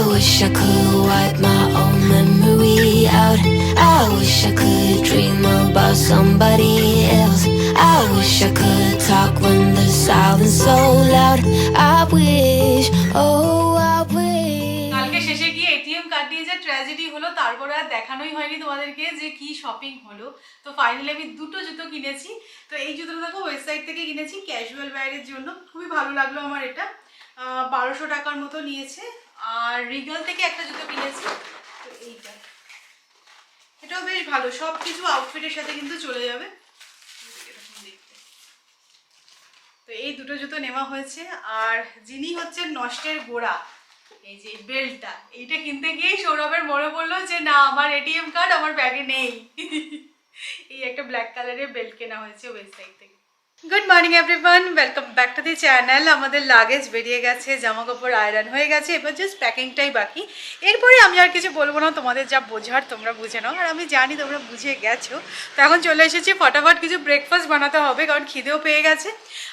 wish I could wipe my own memory out. I wish I could dream about somebody else. I wish I could talk when the silence so loud. I wish, oh I wish. কালকে শেষে গিয়ে ATM card দিয়ে যে tragedy হলো, তারপরে আর দেখানোই হয়নি তোমাদেরকে যে কি শপিং হলো। তো ফাইনালি আমি দুটো জুতো কিনেছি। তো এই জুতোটা দেখো ওয়েবসাইট থেকে কিনেছি ক্যাজুয়াল ওয়্যারের জন্য, খুবই ভালো লাগলো আমার। এটা 1200 টাকার মতো নিয়েছে। আর রিগাল থেকে একটা জুতো কিনেছি, তো এইটা, এটাও বেশ ভালো, সব কিছু আউটফিটের সাথে কিন্তু চলে যাবে। তো এই দুটো জুতো নেওয়া হয়েছে। আর যিনি হচ্ছে নষ্টের গোড়া, এই যে বেল্টটা, এইটা কিনতে গিয়েই সৌরভের মনে পড়লো যে না, আমার এটিএম কার্ড আমার ব্যাগে নেই। এই একটা ব্ল্যাক কালারের বেল্ট কেনা হয়েছে ওয়েবসাইট থেকে। Good morning everyone, welcome back to the channel. আমাদের লাগেজ বেরিয়ে গেছে, জামা কাপড় আয়রন হয়ে গেছে, এবার জাস্ট প্যাকিংটাই বাকি। এরপরে আমি আর কিছু বলবো না, তোমাদের যা বোঝার তোমরা বুঝে নাও, আর আমি জানি তোমরা বুঝে গেছো। তো এখন চলে এসেছি, ফটাফট কিছু ব্রেকফাস্ট বানাতে হবে, কারণ খিদেও পেয়ে গেছে।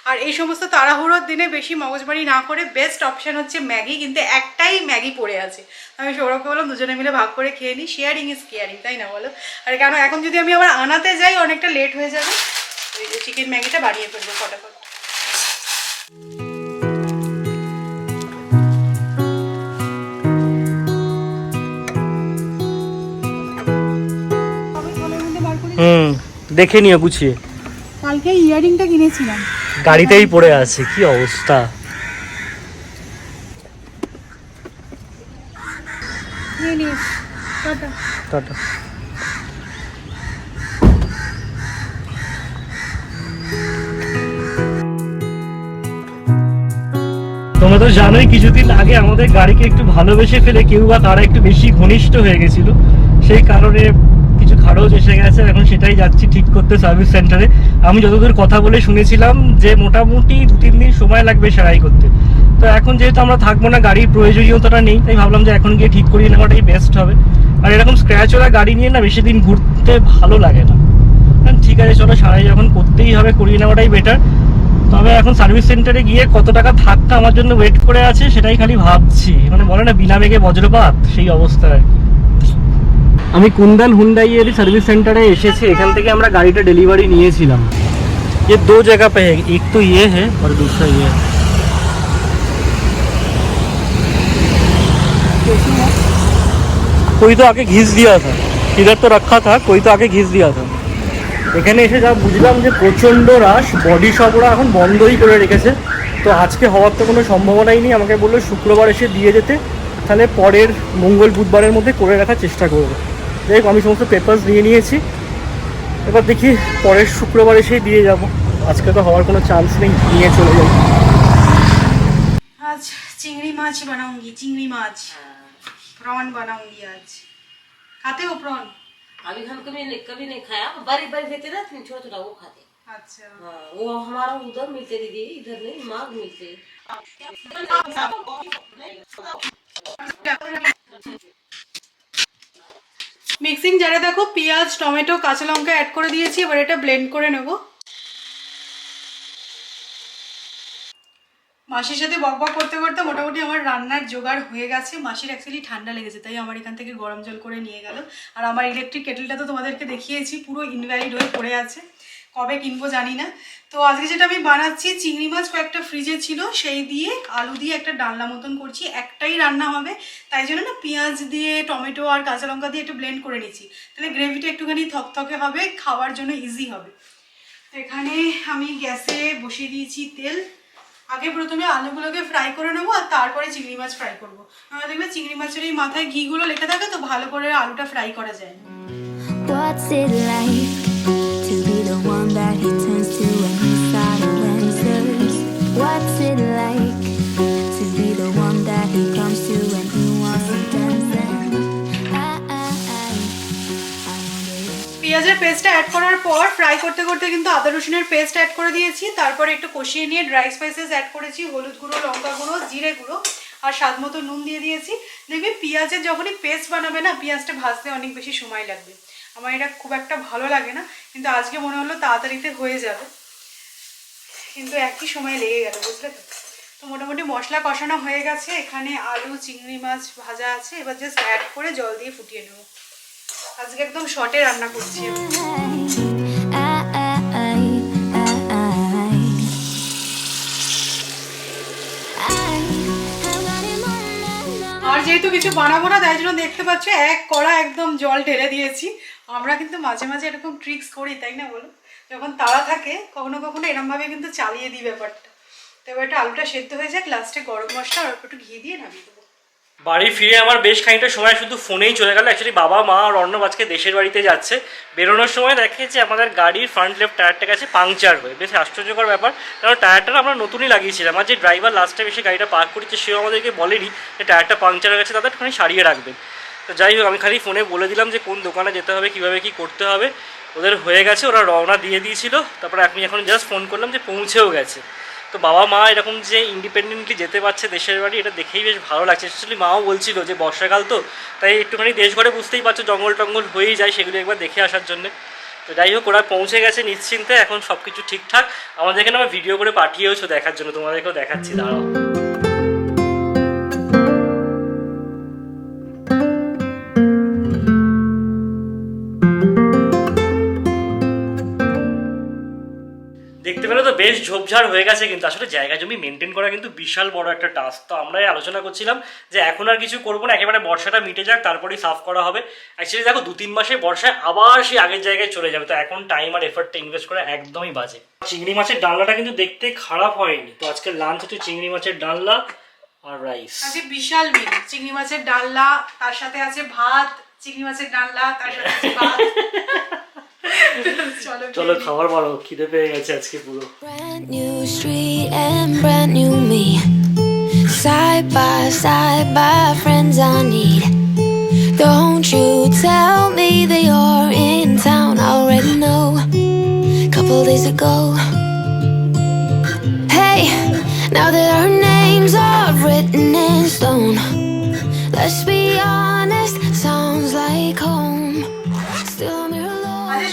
আর এই সমস্ত তাড়াহুড়োর দিনে বেশি মগজবাড়ি না করে বেস্ট অপশান হচ্ছে ম্যাগি, কিন্তু একটাই ম্যাগি পড়ে আছে। আমি সৌরভকে বললাম দুজনে মিলে ভাগ করে খেয়ে নিই, শেয়ারিং ইজ কেয়ারিং, তাই না বলো? আর কেন এখন যদি আমি আবার আনাতে যাই অনেকটা লেট হয়ে যাবে। এই যে চিকেন ম্যাগিটা বানিয়ে ফেলবো ফটাফট। দেখে নিও গুছিয়ে। কালকে ইয়ারিংটা কিনেছিলাম, গাড়িতেই পড়ে আছে, কি অবস্থা। টাটা। তোমরা তো জানোই কিছুদিন আগে আমাদের গাড়িকে একটু ভালোবেসে ফেলে কেউ বা তারা একটু বেশি ঘনিষ্ঠ হয়ে গেছিল, সেই কারণে কিছু খারজ এসে গেছে। এখন সেটাই যাচ্ছি ঠিক করতে সার্ভিস সেন্টারে। আমি যতদূর কথা বলে শুনেছিলাম যে মোটামুটি 2-3 দিন সময় লাগবে সেরাই করতে। তো এখন যেহেতু আমরা থাকবো না, গাড়ির প্রয়োজনীয়তাটা নেই, তাই ভাবলাম যে এখন গিয়ে ঠিক করিয়ে নেওয়াটাই বেস্ট হবে। আর এরকম স্ক্র্যাচওয়ালা গাড়ি নিয়ে না বেশি দিন ঘুরতে ভালো লাগে না। ঠিক আছে চলো, সারাই যখন করতেই হবে করিয়ে নেওয়াটাই বেটার। তবে এখন সার্ভিস সেন্টারে গিয়ে কত টাকা ধাক্কা আমার জন্য ওয়েট করে আছে সেটাই খালি ভাবছি। মানে বলে না বিনা মেঘে বজ্রপাত, সেই অবস্থা আর কি। আমি কুন্দন হুন্ডাইয়ের সার্ভিস সেন্টারে এসেছি। এখান থেকে আমরা গাড়িটা ডেলিভারি নিয়েছিলাম। ये 2 जगह पे है, एक तो ये है और दूसरा ये है। कोई तो आके घिस दिया था, इधर तो रखा था, कोई तो आके घिस दिया था। এখানে এসে যা বুঝলাম যে প্রচণ্ড রাশ, বডি শপ ওরা এখন বন্ধই করে রেখেছে। তো আজকে হওয়ার তো কোনো সম্ভাবনাই নেই। আমাকে বললো শুক্রবার এসে দিয়ে যেতে, তাহলে পরের মঙ্গল বুধবারের মধ্যে করে রাখার চেষ্টা করবো। যাই হোক, আমি সমস্ত পেপারস নিয়ে নিয়েছি, এবার দেখি পরের শুক্রবার এসেই দিয়ে যাব। আজকে তো হওয়ার কোনো চান্স নেই, নিয়ে চলে যাই। आज चिंगड़ी माछ बनाऊंगी, चिंगड़ी माछ प्रॉन बनाऊंगी आज। खाते हो प्रॉन? अभी हम कभी नहीं खाया, बड़ी बड़ी देते ना, छोटा छोटा वो खाते। अच्छा, हाँ, वो हमारा उधर मिलते दीदी, इधर नहीं, माग मिलते। মিক্সিং জারে দেখো পেঁয়াজ, টমেটো, কাঁচা লঙ্কা অ্যাড করে দিয়েছি। এবার এটা ব্লেন্ড করে নেব। মাসির সাথে বকবক করতে করতে মোটামুটি আমার রান্নার জোগাড় হয়ে গেছে। মাসির অ্যাকচুয়ালি ঠান্ডা লেগেছে, তাই আমার এখান থেকে গরম জল করে নিয়ে গেল। আর আমার ইলেকট্রিক কেটেলটা তো তোমাদেরকে দেখিয়েছি, পুরো ইনভ্যালিড হয়ে পড়ে আছে, কবে কিনবো জানি না। তো আজকে যেটা আমি বানাচ্ছি, চিংড়ি মাছ কয়েকটা ফ্রিজে ছিল, সেই দিয়ে আলু দিয়ে একটা ডালনা মতন করছি। একটাই রান্না হবে, তাই জন্য না পেঁয়াজ দিয়ে, টমেটো আর কাঁচা লঙ্কা দিয়ে একটু ব্লেন্ড করে নিচ্ছি, তাহলে গ্রেভিটা একটুখানি থকথকে হবে, খাওয়ার জন্য ইজি হবে। তো এখানে আমি গ্যাসে বসিয়ে দিয়েছি তেল। আগে প্রথমে আলুগুলোকে ফ্রাই করে নেবো, আর তারপরে চিংড়ি মাছ ফ্রাই করবো। আমরা দেখবে চিংড়ি মাছের এই মাথায় ঘিগুলো লেগে থাকে, তো ভালো করে আলুটা ফ্রাই করা যায় না। What's it like to be the one that he turns to when he's out of answers? What's it like to be the one that he comes to when he wants to dance? পেঁয়াজের পেস্টটা add করার পর fry করতে করতে কিন্তু আদা রসুনের paste add করে দিয়েছি। তারপরে একটু কষিয়ে নিয়ে ড্রাই স্পাইসেস অ্যাড করেছি, হলুদ গুঁড়ো, লঙ্কা গুঁড়ো, জিরে গুঁড়ো আর স্বাদ মতো নুন দিয়ে দিয়েছি। দেখবি পেঁয়াজের যখনই পেস্ট বানাবে না, পেঁয়াজটা ভাজতে অনেক বেশি সময় লাগবে। আমার এটা খুব একটা ভালো লাগে না, কিন্তু আজকে মনে হলো তাড়াতাড়িতে হয়ে যাবে, কিন্তু একই সময় লেগে গেল, বুঝলে তো। তো মোটামুটি মশলা কষানো হয়ে গেছে, এখানে আলু চিংড়ি মাছ ভাজা আছে, এবার জাস্ট অ্যাড করে জল দিয়ে ফুটিয়ে নেব। আজকে একদম শর্টে রান্না করছি। আর যেহেতু কিছু বানাবো না তাই জন্য দেখতে পাচ্ছ এক কড়া একদম জল ঢেলে দিয়েছি। আমরা কিন্তু মাঝে মাঝে এরকম ট্রিক্স করি, তাই না বলো? যখন তাড়া থাকে কখনো কখনো এরমভাবে কিন্তু চালিয়ে দিই ব্যাপারটা। তো এবার একটা আলুটা সেদ্ধ হয়ে যাক, লাস্টে গরম মশলা আর একটু ঘি দিয়ে নামিয়ে দেবো। বাড়ি ফিরে আমার বেশ খানিকটা সময় শুধু ফোনেই চলে গেল। অ্যাকচুয়ালি বাবা মা আর অর্ণব আজকে দেশের বাড়িতে যাচ্ছে। বেরোনোর সময় দেখে যে আমাদের গাড়ির ফ্রন্ট লেফট টায়ারটা গেছে পাংচার হয়ে। বেশ আশ্চর্যকর ব্যাপার, কারণ টায়ারটা আমরা নতুনই লাগিয়েছিলাম। আর যে ড্রাইভার লাস্ট টাইম এসে গাড়িটা পার্ক করেছে সেও আমাদেরকে বলেনি যে টায়ারটা পাংচার হয়ে গেছে, তাদের একটুখানি সারিয়ে রাখবেন। তো যাই হোক, আমি খালি ফোনে বলে দিলাম যে কোন দোকানে যেতে হবে, কীভাবে কী করতে হবে। ওদের হয়ে গেছে, ওরা রওনা দিয়ে দিয়েছিল। তারপরে আমি এখন জাস্ট ফোন করলাম যে পৌঁছেও গেছে। তো বাবা মা এরকম যে ইন্ডিপেন্ডেন্টলি যেতে পারছে দেশের বাড়ি, এটা দেখেই বেশ ভালো লাগছে। স্পেশালি মাও বলছিল যে বর্ষাকাল তো, তাই একটুখানি দেশ ঘরে বুঝতেই পারছো জঙ্গল টঙ্গল হয়েই যায়, সেগুলো একবার দেখে আসার জন্য। তো যাই হোক, ওরা পৌঁছে গেছে নিশ্চিন্তে, এখন সব কিছু ঠিকঠাক। আমাদেরকে আমার ভিডিও করে পাঠিয়েওছো দেখার জন্য, তোমাদেরকেও দেখাচ্ছি, দাঁড়াও। দেখতে পেলে তো বেশ ঝোপঝাড় হয়ে গেছে, কিন্তু আসলে জায়গা জমি মেনটেন করা কিন্তু বিশাল বড় একটা টাস্ক। তো আমরাই আলোচনা করছিলাম যে এখন আর কিছু করবো না, একেবারে বর্ষাটা মিটে যাক তারপরেই সাফ করা হবে। অ্যাকচুয়ালি দেখো 2-3 মাসে বর্ষায় আবার সেই আগের জায়গায় চলে যাবে, তো এখন টাইম আর এফার্টটা ইনভেস্ট করা একদমই বাজে। চিংড়ি মাছের ডালনাটা কিন্তু দেখতে খারাপ হয়নি। তো আজকে লাঞ্চ হচ্ছে চিংড়ি মাছের ডালনা আর রাইস। আজকে বিশাল মিল, চিংড়ি মাছের ডালনা, তার সাথে আছে ভাত, চিংড়ি মাছের ডালনা, তার সাথে আছে ভাত। চলো খাবার বলো, খিদে পেয়ে গেছে আজকে পুরো। Brand new street and brand new me, side by friends I need. Don't you tell me that you're in town, I already know. Couple days ago, hey, now that our names are written in stone, let's be honest, sounds like home. Still I'm here alone.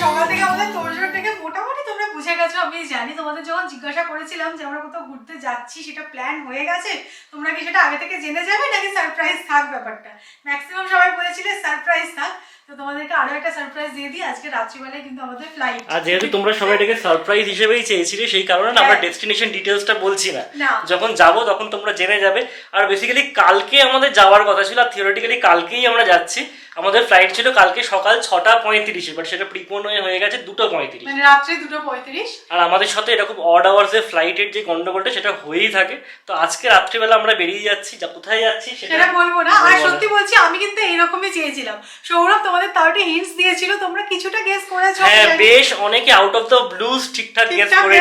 সকাল থেকে আমাদের তোড়জোড় থেকে মোটামুটি তোমরা বুঝে গেছো। আমি জানি তোমাদের যখন জিজ্ঞাসা করেছিলাম যে আমরা কোথাও ঘুরতে যাচ্ছি, সেটা প্ল্যান হয়ে গেছে, তোমরা কি সেটা আগে থেকে জেনে যাবে নাকি সারপ্রাইজ থাক ব্যাপারটা। ম্যাক্সিমাম সবাই বলেছিলে সারপ্রাইজ থাক, তো তোমাদেরকে আরো একটা সারপ্রাইজ দিয়ে দিই। আজকে রাত্রিবেলায় কিন্তু আমাদের ফ্লাইট, আর যেহেতু তোমরা সবাই এটাকে সারপ্রাইজ হিসেবেই চেয়েছিলে, সেই কারণে আমরা ডেস্টিনেশন ডিটেলসটা বলছি না, যখন যাবো তখন তোমরা জেনে যাবে। আর বেসিক্যালি কালকে আমাদের যাওয়ার কথা ছিল, আর থিওরিটিক্যালি কালকেই আমরা যাচ্ছি। আমাদের ফ্লাইট ছিল কালকে সকাল 6:35, বাট সেটা প্রিপোন হয়ে গেছে 2:35, মানে রাত্রি 2:35। আর আমাদের সাথে এরকম অড আওয়ার্সের ফ্লাইটের যে গন্ডগোলটা সেটা হয়েই থাকে। তো আজকে রাত্রিবেলা আমরা বেরিয়ে যাচ্ছি, যা কোথায় যাচ্ছি সেটা বলবো না। আর সত্যি বলছি, আমি কিন্তু এইরকমই চেয়েছিলাম। সৌরভ তোমাদের তাও একটা হিন্টস দিয়েছিল, তোমরা কিছুটা গেস করেছো। হ্যাঁ, বেশ অনেকে আউট অফ দ্য ব্লুজ ঠিকঠাক গেস করে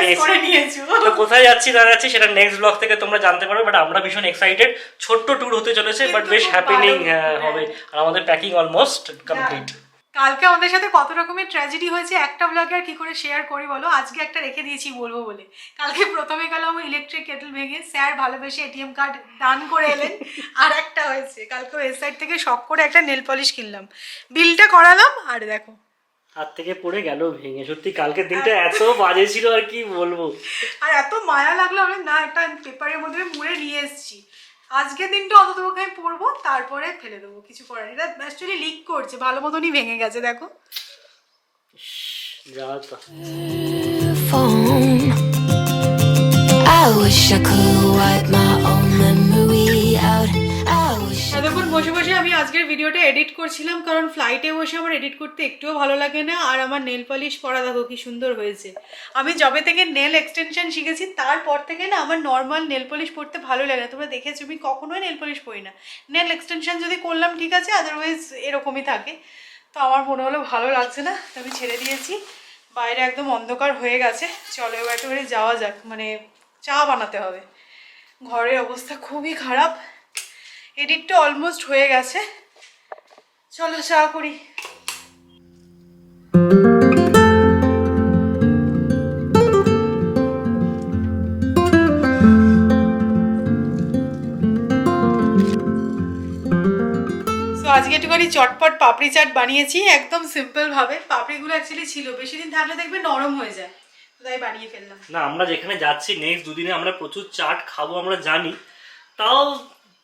নিয়েছো। তো কোথায় যাচ্ছি না যাচ্ছি সেটা নেক্সট ব্লগ থেকে তোমরা জানতে পারবে। বাট আমরা ভীষণ এক্সাইটেড, ছোট্ট ট্যুর হতে চলেছে, বাট বেশ হ্যাপেনিং হবে। আর আমাদের প্যাকিং অলমোস্ট কমপ্লিট। কালকে আমাদের সাথে কত রকমের ট্র্যাজেডি হয়েছে একটা ব্লগে আর কি করে শেয়ার করি বলো। আজকে একটা রেখে দিয়েছি বলবো বলে। কালকে প্রথমে গেলাম ইলেকট্রিক কেটল ভেঙে, স্যার ভালোবেসে এটিএম কার্ড দান করে এলেন। আর একটা হয়েছে কালকে ওয়েব সাইট থেকে শখ করে একটা নেল পলিশ কিনলাম, বিলটা করালাম, আর দেখো হাত থেকে পড়ে গেল ভেঙে। সত্যি কালকের দিনটা এত বাজে ছিল, আর কি বলবো। আর এত মায়া লাগলো, আমি না একটা পেপারের মধ্যে মুড়ে নিয়ে এসেছি। আজকের দিনটা অন্তত আমি পড়বো, তারপরে ফেলে দেবো, কিছু করার। এটা অ্যাকচুয়ালি লিক করছে, ভালো মতনই ভেঙে গেছে দেখো। এতক্ষণ বসে বসে আমি আজকের ভিডিওটা এডিট করছিলাম, কারণ ফ্লাইটে বসে আমার এডিট করতে একটুও ভালো লাগে না। আর আমার নেল পলিশ পরা দেখো কি সুন্দর হয়েছে। আমি যবে থেকে নেল এক্সটেনশন শিখেছি তারপর থেকে না আমার নর্মাল নেল পলিশ পরতে ভালো লাগে না। তোমরা দেখেছো আমি কখনোই নেল পলিশ পরি না। নেল এক্সটেনশন যদি করলাম ঠিক আছে, আদারওয়াইজ এরকমই থাকে। তো আমার মনে হলো ভালো লাগছে না, তো আমি ছেড়ে দিয়েছি। বাইরে একদম অন্ধকার হয়ে গেছে, চলো এবার একটুখানি যাওয়া যাক। মানে চা বানাতে হবে, ঘরের অবস্থা খুবই খারাপ। এডিটটা অলমোস্ট হয়ে গেছে, চলো চা করি। আজকে একটুখানি চটপট পাপড়ি চাট বানিয়েছি, একদম সিম্পলভাবে। পাপড়িগুলো অ্যাকচুয়ালি ছিল, বেশি দিন থাকলে দেখবে নরম হয়ে যায়। তো তাই বানিয়ে ফেললাম। না আমরা যেখানে যাচ্ছি নেক্সট দুদিনে আমরা প্রচুর চাট খাবো আমরা জানি, তাও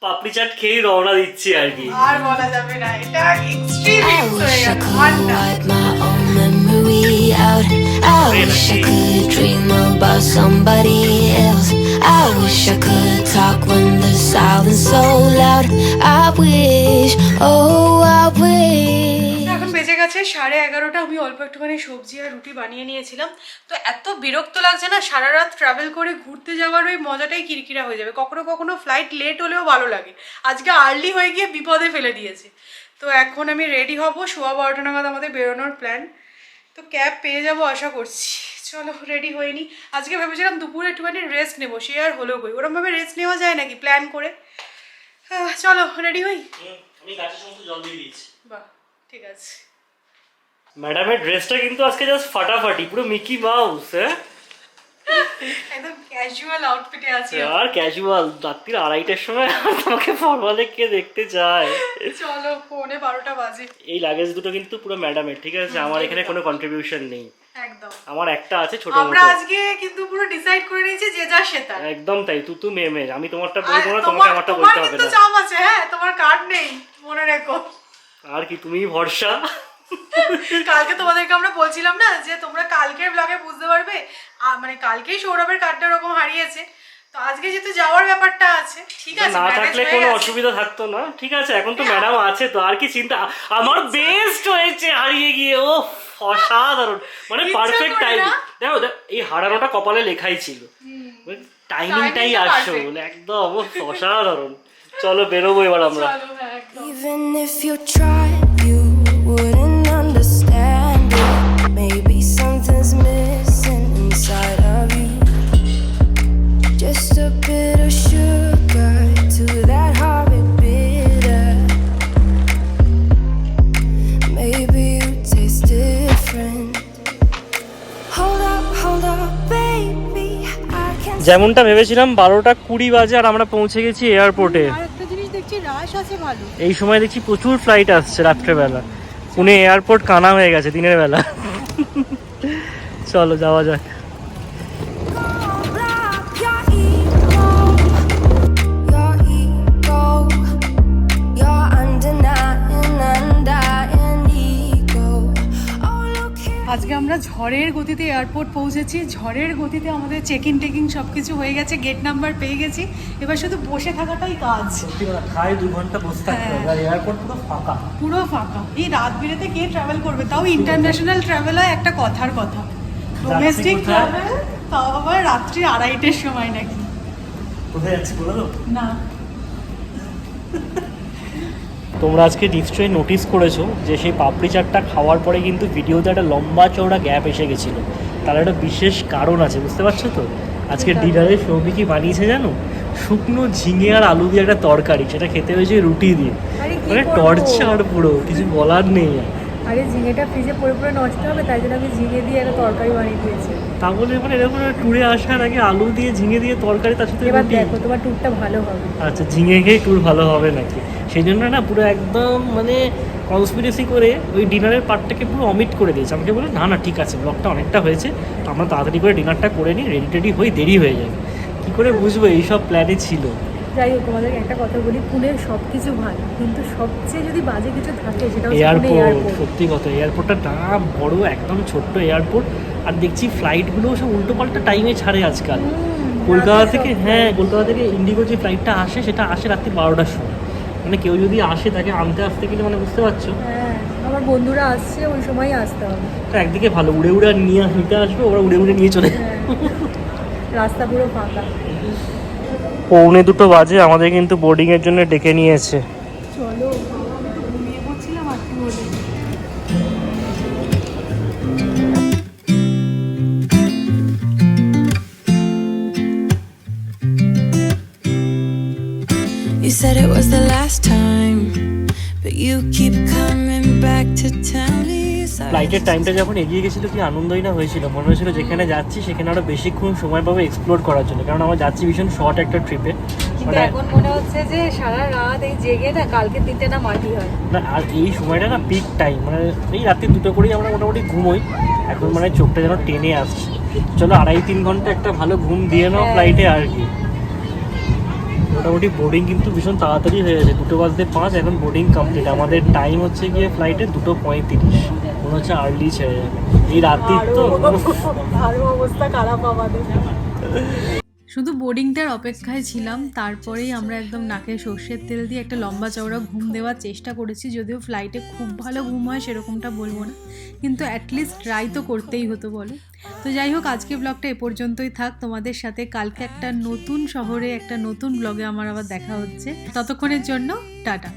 পাপড়ি চাট খেয়ে রওনা দিচ্ছি আর কি। আর বলা যাবে না, এটা এক্সট্রিম I হিটস হয়ে wish I গেল। could wipe my own memory out. I wish I could dream about somebody else. I wish I could talk when the silence so loud. I wish, oh I wish. এখন বেজে গেছে 11:30। আমি অল্প একটুখানি সবজি আর রুটি বানিয়ে নিয়েছিলাম। তো এত বিরক্ত লাগছে না, সারা রাত ট্রাভেল করে ঘুরতে যাওয়ার ওই মজাটাই কিরকিরা হয়ে যাবে। কখনো কখনো ফ্লাইট লেট হলেও ভালো লাগে, আজকে আর্লি হয়ে গিয়ে বিপদে ফেলে দিয়েছে। তো এখন আমি রেডি হব, 12:15 নাগাদ আমাদের বেরোনোর প্ল্যান। তো ক্যাব পেয়ে যাবো আশা করছি। চলো রেডি হয়ে নি। আজকে ভেবেছিলাম দুপুরে একটুখানি রেস্ট নেবো, সে আর হলো কই, ওরমভাবে রেস্ট নেওয়া যায় নাকি প্ল্যান করে। চলো রেডি হই। আমি গাছে সমস্ত জল দিয়ে দিয়েছি। বাহ ঠিক আছে। ম্যাডামের ড্রেসটা কিন্তু আজকে জাস্ট ফাটাফাটি, পুরো মিকি মাউস। হ্যাঁ একদম ক্যাজুয়াল আউটফিটে আছে। আর ক্যাজুয়াল, রাত্রির 2:30টার সময় তোমাকে ফরমালে কে দেখতে চায়। চলো ফোনে 12টা বাজে। এই লাগেজ দুটো কিন্তু পুরো ম্যাডামের, ঠিক আছে? আমার এখানে কোনো কন্ট্রিবিউশন নেই, একদম। আমার একটা আছে ছোট আমরা মতো। আজকে কিন্তু পুরো ডিসাইড করে নিয়েছি যে যা সেটা। একদম তাই, তুতু মেমে। আমি তোমারটা বলবো না, তোমাকে আমারটা বলতে তোমার হবে কিন্তু না। চাপ আছে, হ্যাঁ তোমার কার্ড নেই মনে রেখো। আর কি তুমি ভরসা। কালকে তোমাদেরকে আমরা বলছিলাম না যে তোমরা কালকের ব্লগে বুঝতে পারবে, মানে কালকেই সৌরভের কার্ডটা ওরকম হারিয়েছে। তো আজকে যেহেতু যাওয়ার ব্যাপারটা আছে, ঠিক আছে, না manage থাকলে হয়ে কোনো গেছে। অসুবিধা থাকতো না, ঠিক আছে? এখন তো ম্যাডাম আছে, তো আর কি চিন্তা। আমার বেস্ট হয়েছে হারিয়ে গিয়ে, ও অসাধারণ, মানে ইচ্ছা পারফেক্ট করে টাইমিং। না? দেখো এই হারানোটা কপালে লেখাই ছিল, টাইমিংটাই Timingটা আসছো perfect। বলে একদম অসাধারণ। চলো বেরোবো এবার আমরা। চলো, হ্যাঁ, একদম। Even if you tried, you wouldn't understand it. Maybe something's missing inside of you. Just a bit of sugar to that horrid bitter. Maybe you taste different. Hold up, baby. I can't. যেমনটা ভেবেছিলাম 12:20 বাজে আর আমরা পৌঁছে গেছি এয়ারপোর্টে। আর একটা জিনিস দেখছি, রাশ আছে ভালো। এই সময় দেখছি প্রচুর ফ্লাইট আসছে রাত্রেবেলা। পুনে এয়ারপোর্ট কানা হয়ে গেছে দিনের বেলা। চলো যাওয়া যাক। আজকে আমরা ঝড়ের গতিতে এয়ারপোর্ট পৌঁছেছি, ঝড়ের গতিতে আমাদের চেক ইন টেকিং সব কিছু হয়ে গেছে, গেট নাম্বার পেয়ে গেছি, এবার শুধু বসে থাকাটাই কাজ। সত্যি কথা, খায় 2 ঘন্টা বসে থাকতে হবে, আর এয়ারপোর্ট পুরো ফাঁকা। পুরো ফাঁকা। এই রাত বিরেতে কে ট্রাভেল করবে, তাও ইন্টারন্যাশনাল ট্রাভেল হয় একটা কথার কথা, ডোমেস্টিক কোথায়? ট্রাভেল তাও আবার রাত্রি 2:30টার সময় নাকি। কোথায় যাচ্ছি বলো তো? না তোমরা আজকে নিশ্চয়ই নোটিস করেছো যে সেই পাপড়ি চাটটা খাওয়ার পরে কিন্তু ভিডিওতে একটা লম্বা চওড়া গ্যাপ এসে গেছিলো। তার একটা বিশেষ কারণ আছে, বুঝতে পারছো তো? আজকে ডিনারে সৌমি কি বানিয়েছে জানো? শুকনো ঝিঙে আর আলু দিয়ে একটা তরকারি, সেটা খেতে হয়েছে রুটি দিয়ে। মানে টর্চার পুরো, কিছু বলার নেই। আরে ঝিঙেটা ফ্রিজে পড়ে পড়ে নষ্ট হবে, তাই জন্য আমি ঝিঙে দিয়ে একটা তরকারি বানিয়ে দিয়েছি। তা বলে মানে এরকম ট্যুরে আসার আগে আলু দিয়ে ঝিঙে দিয়ে তরকারি, তার সাথে এবার রুটি। দেখো তোমার ট্যুরটা ভালো হবে। আচ্ছা, ঝিঙে খেয়ে ট্যুর ভালো হবে নাকি? সেই জন্য না পুরো একদম মানে কনস্পিরেসি করে ওই ডিনারের পার্টটাকে পুরো অমিট করে দিয়েছে। আমাকে বলে না না ঠিক আছে, ব্লগটা অনেকটা হয়েছে, তো আমরা তাড়াতাড়ি করে ডিনারটা করে নিই, রেডি টেডি হয়ে দেরি হয়ে যাবে। কী করে বুঝবো এইসব প্ল্যানে ছিল। যাই হোক, তোমাদের একটা কথা বলি, পুনের সব কিছু ভালো, কিন্তু সবচেয়ে যদি বাজে কিছু থাকে সেটা হচ্ছে পুনে এয়ারপোর্ট। এয়ারপোর্ট। সত্যি কথা, এয়ারপোর্টটা না বড়, একদম ছোট্ট এয়ারপোর্ট। আর দেখছি ফ্লাইটগুলো সব উল্টোপাল্টা টাইমে ছাড়ে আজকাল। কলকাতা থেকে, হ্যাঁ কলকাতা থেকে ইন্ডিগোর যে ফ্লাইটটা আসে সেটা আসে রাত্রি 12টার সময়। মানে কেউ যদি আসে তাকে আনতে আসতে গেলে, মানে বুঝতে পারছো? হ্যাঁ, আমার বন্ধুরা আসছে, ওই সময়ই আসতে হবে। তো একদিকে ভালো, উড়ে উড়ে নিতে আসবে, ওরা উড়ে উড়ে নিয়ে চলে। হ্যাঁ, রাস্তা পুরো ফাঁকা। 1:45 বাজে, আমাদের কিন্তু বোর্ডিংয়ের জন্য ডেকে নিয়েছে। চলো, ঘুমিয়ে পড়ছিলাম আটটি বলে। You said it was the last time, but you keep coming back to tell me. ফ্লাইটের টাইমটা যখন এগিয়ে গেছিলো কি আনন্দই না হয়েছিল, মনে হয়েছিল যেখানে যাচ্ছি সেখানে আরও বেশিক্ষণ সময় পাবো এক্সপ্লোর করার জন্য। কারণ আমরা যাচ্ছি ভীষণ শর্ট একটা ট্রিপে, কিন্তু এখন মনে হচ্ছে যে সারা রাত এই জেগে না কালকে 3টে না মাটি হয় না। আর এই সময়টা না পিক টাইম, মানে এই রাত্রি 2টো করেই আমরা মোটামুটি ঘুমোই। এখন মানে চোখটা যেন টেনে আসছে। চলো 2.5-3 ঘন্টা একটা ভালো ঘুম দিয়ে নাও ফ্লাইটে আর কি। মোটামুটি বোর্ডিং কিন্তু ভীষণ তাড়াতাড়ি হয়ে গেছে, 2:05, এখন বোর্ডিং কমপ্লিট। আমাদের টাইম হচ্ছে গিয়ে ফ্লাইটে 2:35, মনে হচ্ছে আর্লি ছেড়ে যাবে এই রাত্রির তো। আরো অবস্থা খারাপ আমাদের। শুধু বোর্ডিংটার অপেক্ষায় ছিলাম, তারপরেই আমরা একদম নাকে সর্ষের তেল দিয়ে একটা লম্বা চওড়া ঘুম দেওয়ার চেষ্টা করেছি। যদিও ফ্লাইটে খুব ভালো ঘুম হয় সেরকমটা বলবো না, কিন্তু অ্যাটলিস্ট ট্রাই তো করতেই হতো বলো। তো যাই হোক, আজকে ব্লগটা এ পর্যন্তই থাক। তোমাদের সাথে কালকে একটা নতুন শহরে একটা নতুন ব্লগে আমার আবার দেখা হচ্ছে। ততক্ষণের জন্য টাটা।